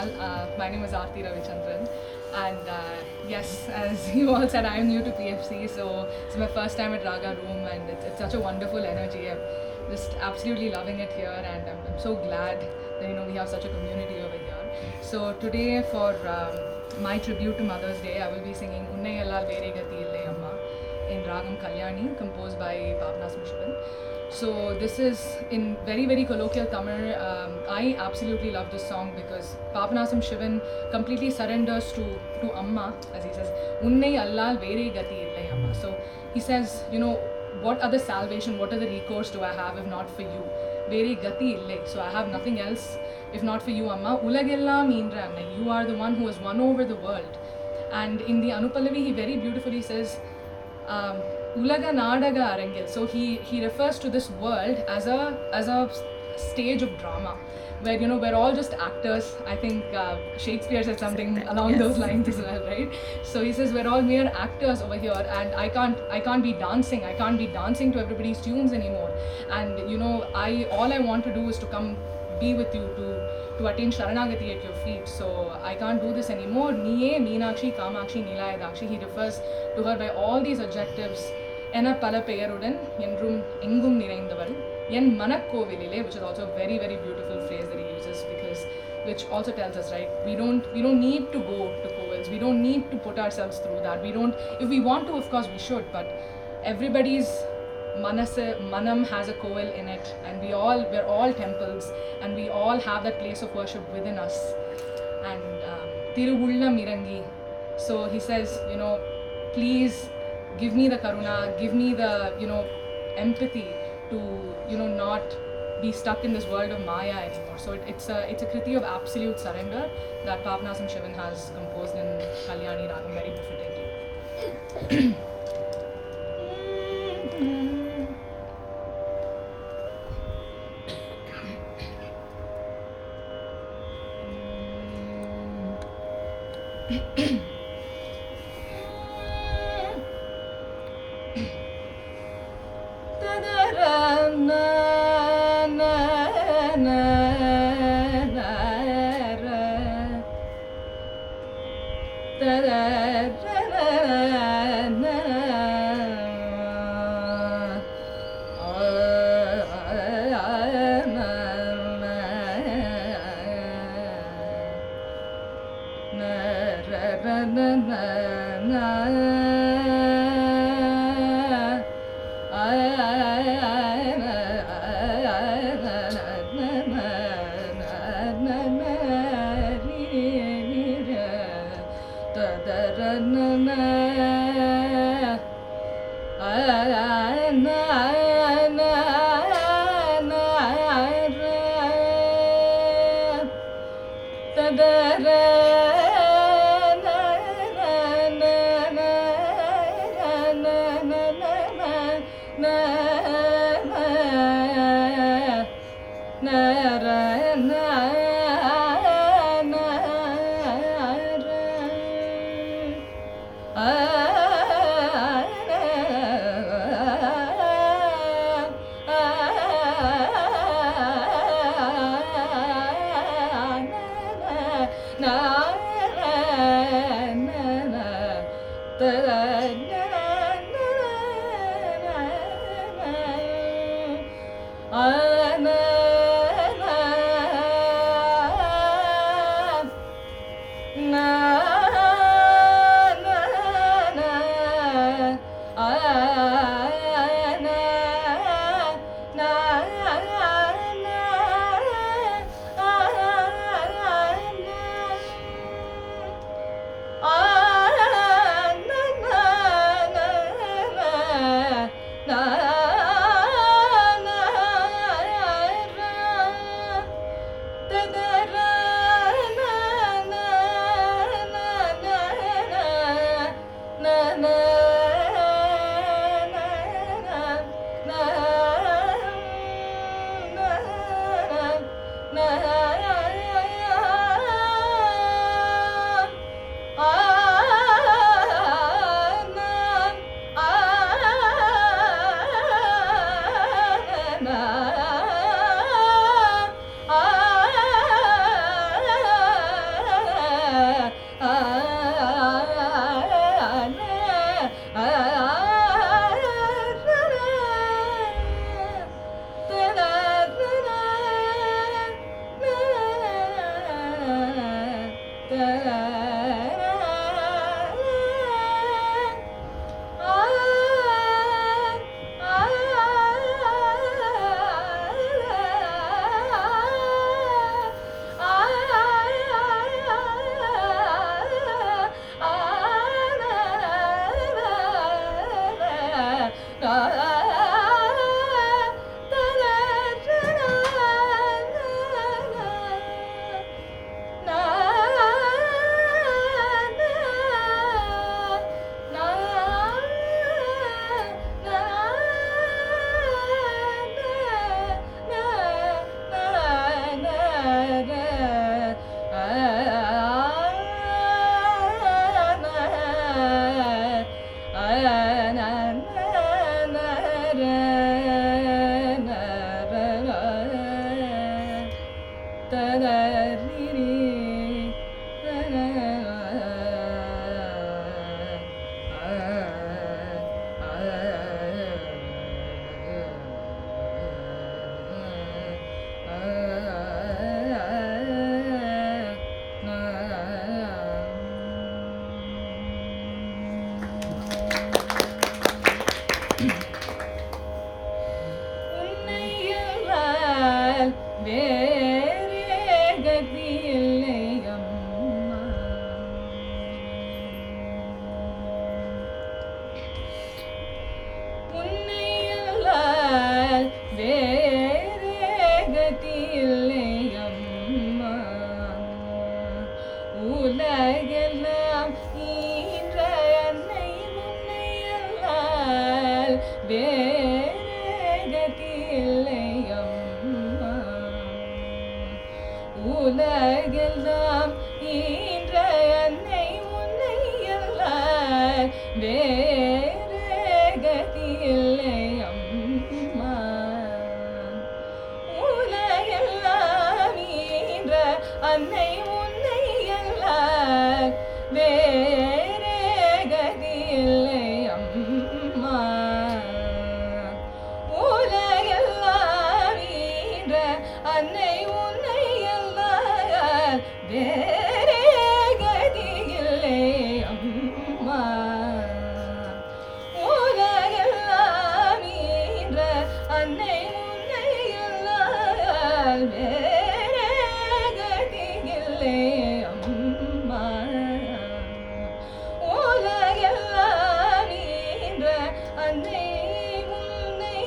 all. My name is Aarti Ravichandran, and yes, as you all said, I am new to PFC, so it's my first time at Raga Room, and it's such a wonderful energy. I'm just absolutely loving it here, and I'm so glad that we have such a community over here. So today, for my tribute to Mother's Day, I will be singing Unnai Allal Vere Gati Illai Amma in Ragam Kalyani, composed by Papanasam Shivan. So this is in very, very colloquial Tamil. I absolutely love this song because Papanasam Shivan completely surrenders to Amma, as he says, Unnai Allal Vere Gati Illai Amma. So he says, what other salvation, what other recourse do I have if not for you? Vere Gati Illai. So I have nothing else if not for you, Amma. Ulagellam Indra Annai. You are the one who has won over the world. And in the Anupallavi, he very beautifully says, Ulaga Nadaga Arangil. So he refers to this world as a stage of drama, where we're all just actors. I think Shakespeare said something along those lines as well, right? So he says we're all mere actors over here, and I can't be dancing. I can't be dancing to everybody's tunes anymore. And all I want to do is to come be with you to attain Sharanagati at your feet. So I can't do this anymore. Niye, Meenakshi, Kamakshi, Nilayadakshi. He refers to her by all these adjectives. Ena pala peyarudan, Yendrum engum niraindaval, Yen manakkovilile, which is also a very, very beautiful phrase that he uses, which also tells us, right, we don't need to go to Kovils. We don't need to put ourselves through that. If we want to, of course we should, but everybody's manam has a Kovil in it, and we're all temples, and we all have that place of worship within us. And Tiruvullam Irangi. So he says, please give me the karuna, give me the empathy to not be stuck in this world of Maya anymore. So it's a kriti of absolute surrender that Papanasam Shivan has composed in Kalyani Ragam very befittingly. உலகெல்லாம் ஈன்ற அன்னை உன்னையல்லால் வேறே கதியில்லை அம்மா. உலகெல்லாம் ஈன்ற அன்னை உன்னையல்லால் வேறே கதியில்லை அம்மா. உலகெல்லாம் ஈன்ற அன்னை வேறே கதியில்லை அம்மா. உலகெல்லாம் ஈன்ற அன்னை உன்னையல்லால் வேறே கதியில்லை அம்மா. உலகெல்லாம் ஈன்ற அன்னை உன்னையல்லால் வேறே கதியில்லை அம்மா. உலகெல்லாம் ஈன்ற அன்னை உன்னையல்லால்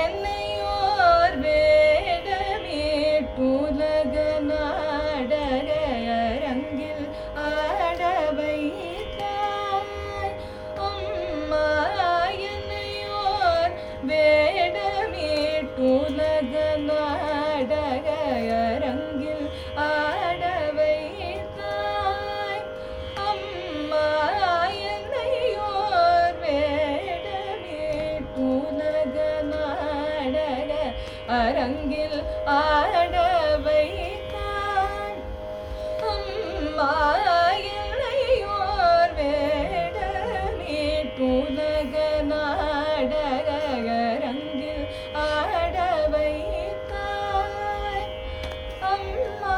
என்னையோர் வேடமேட்டுலக நாடக அரங்கில் ஆட வைத்தாய் அம்மா. என்னையோர் வேடமேட்டுலக நாடக அரங்கில் ஆட வைத்தாய் அம்மா. என்னையோர் வேடமேட்டுலக நாடக அரங்கில் ஆட வைத்தாய் அம்மா. என்னையோர் வேடமேட்டுலக நாடக அரங்கில் ஆட வைத்தாய் அம்மா.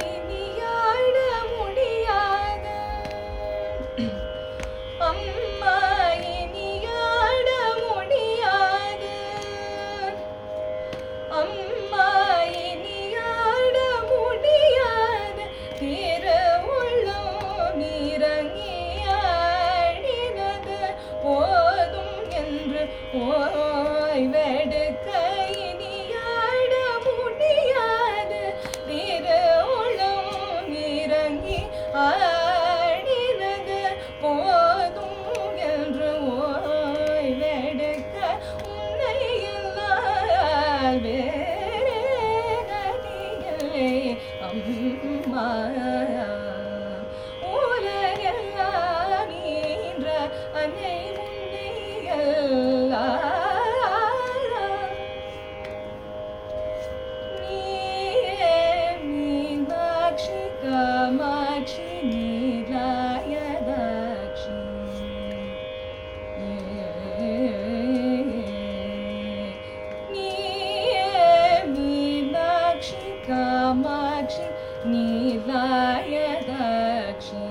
இனியாட முடியாத அம்மா, இனியாட முடியாத அம்மா, இனியாட முடியாத திருவுள்ளம் இறங்கியாடினது போதும் என்று ஓய்வெடுக்க இனியாட முடியாது திருவுள்ளம் இறங்கி ஆடினது போதும் என்று ஓய்வெடுக்க உன்னையல்லால் வேறே கதியில்லை அம்மா. உலகெல்லாம் ஈன்ற அன்னை உன்னையல்லால் நீயே மீனாட்சி காமாட்சி நீலாயதாட்சி. நீயே நீலாயதாட்சி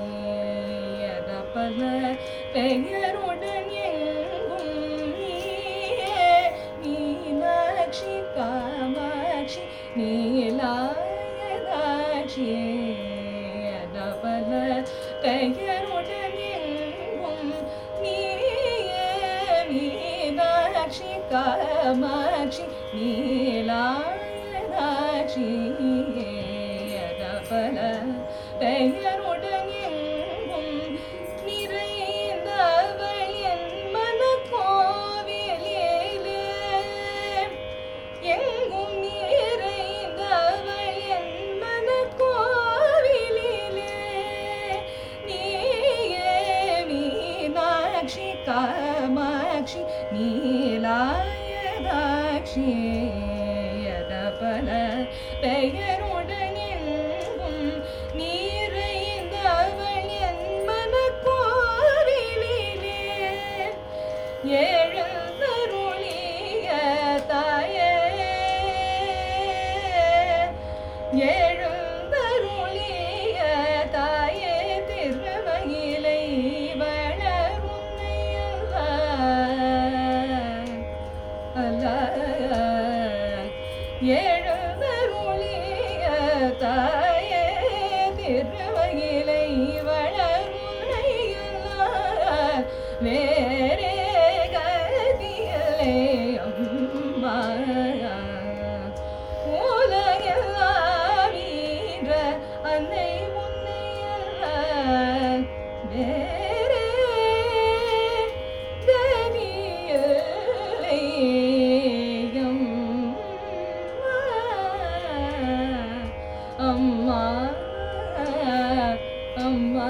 பல பெயருடன் எங்கும் நீயே மீனாட்சி காமாட்சி நீலாயதாட்சி பல பெயருடன் எங்கும் நீயே மீனாட்சி காமாட்சி நீலாயதாட்சி பல பெயருடன் எங்கும் நிறைந்தவள் என் மனக்கோவிலிலே எங்கும் நிறைந்தவள் என் மனக்கோவிலிலே நீயே மீனாட்சி காமாட்சி நீலாயதாட்சி பல பெயருடன் எங்கும் நிறைந்தவள் என் மனக்கோவிலிலே எழுந்தருளிய தாயே எழுந்தருளிய தாயே திருமயிலை வளருன்னை அல்ல எழுந்தருளிய தாயே திருமயிலை வளருன்னை வேறே கதியிலே அம்மா உலகெல்லாம் ஈன்ற அன்னை உன்னை வேறே கதியிலே அம்மா அம்மா